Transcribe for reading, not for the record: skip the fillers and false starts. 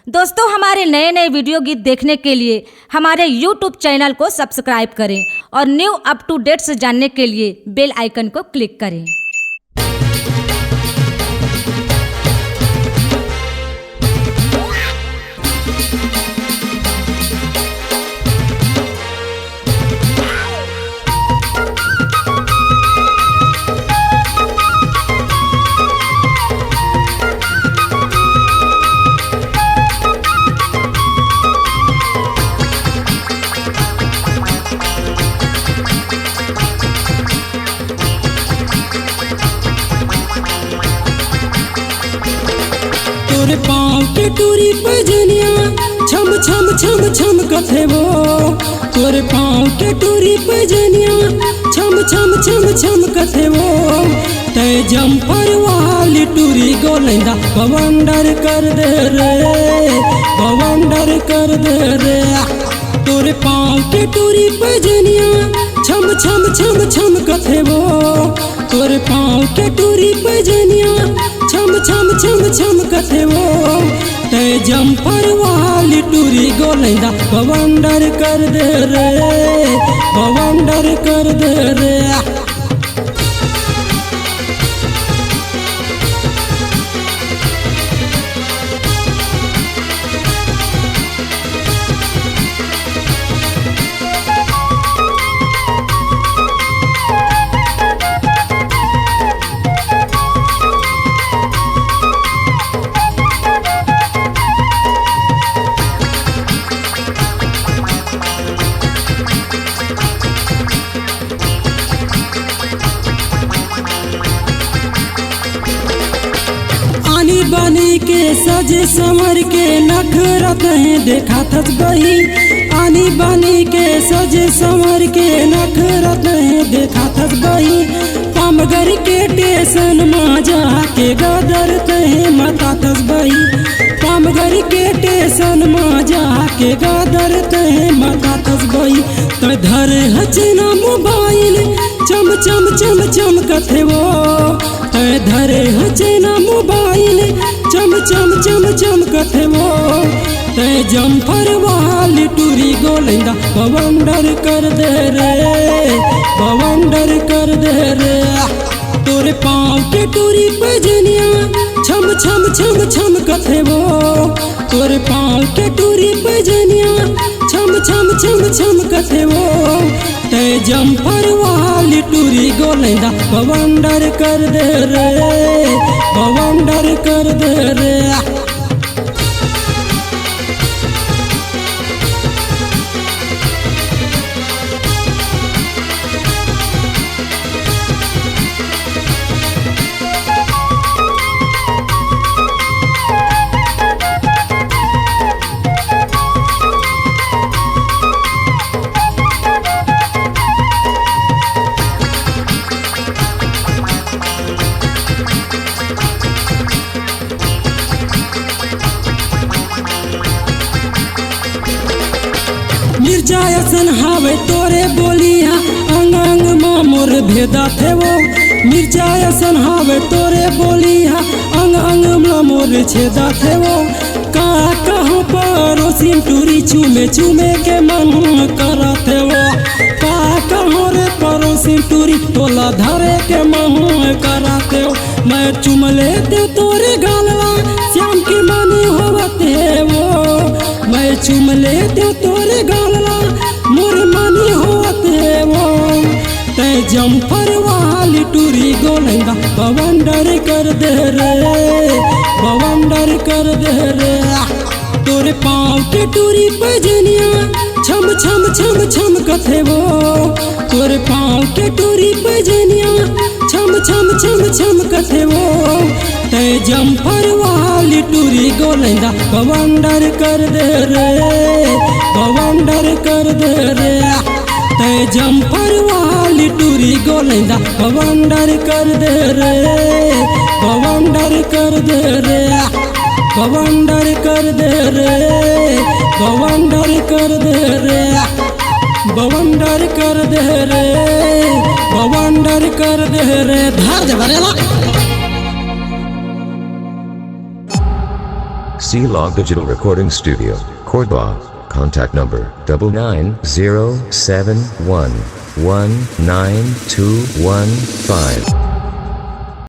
दोस्तों, हमारे नए नए वीडियो गीत देखने के लिए हमारे YouTube चैनल को सब्सक्राइब करें और न्यू अप टू डेट्स जानने के लिए बेल आइकन को क्लिक करें। तोरे पाँव के टूरी पजनिया छम छम छम छम कथे वो। तोरे पाँव के टूरी पजनिया छम छम छम छम कथे वो। तय जम्पर वाली टूरी गोलेंदा बवंडर कर दे रे, बवंडर कर दे रे। तोरे पाँव के टूरी पजनिया छम छम छम छम कथे वो। तोरे पाँव के टूरी पजनिया छम छम छम छम कथे वो। तय जम्पर वाली टूरी गोलेंदा बवंडर कर दे रे, बवंडर कर दे रे। बनी के सजे संवर के नखरत है देखा थस बही। आनी बनी के सजे संवर के नखरत है देखा थस बही। पामगर के टेशन में जाके गदर कहे मता थस बही। पामगर के टेशन में जाके गदर कहे मता थस बही। तो धर हचना मोबाइल चम चम चम चम कथे वो। धरे हचना मोबाइल चम चम चम चम कथे वो। तय जम्पर वाली टूरी गोलेंदा बवंडर कर दे रे, बवंडर कर दे रे। तोरे पाँव के टूरी पजनिया छम छम छम छम कथे वो। तोरे पाँव के टूरी पजनिया छम छम छम छम कथे वो। तय जम्पर वाली टूरी गोलेंदा बवंडर कर दे रे, बवंडर कर दे रे। मिर्जायसन हावे तोरे बोलिया अंग अंग में मोर भेदा थे वो। मिर्जायसन हावे तोरे बोलिया अंग अंग में मोर छेदा थे वो। का कहाँ परोसिन टूरी चूमे चूमे के मन करा थे वो। का कहाँ रे परोसिन टूरी तोला धरे के मन करा थे वो। मैं चुम लेते तोरे गालवा श्याम की मानी होवते वो। मैं चुम लेते तोरे गालवा मोर मानी होते वो। तय जम्पर वाली टूरी गोलेंदा बवंडर कर दे रे, बवंडर कर दे रे। तोरे पाँव के टूरी पजनिया छम छम छम छम कथे वो। तोरे पाँव के टूरी पजनिया छम छम छम छम कथे वो। तय जम्पर वाली टूरी गोलेंदा बवंडर कर दे रे, बवंडर कर दे रे। तय जम्पर वाली टूरी गोलेंदा बवंडर कर दे रे, बवंडर कर दे रे, बवंडर कर दे रे, बवंडर कर दे रे, बवंडर कर दे रे, बवंडर कर दे रे। धार दे भरेला C-Log Digital Recording Studio, Cordoba. Contact number 99071192115.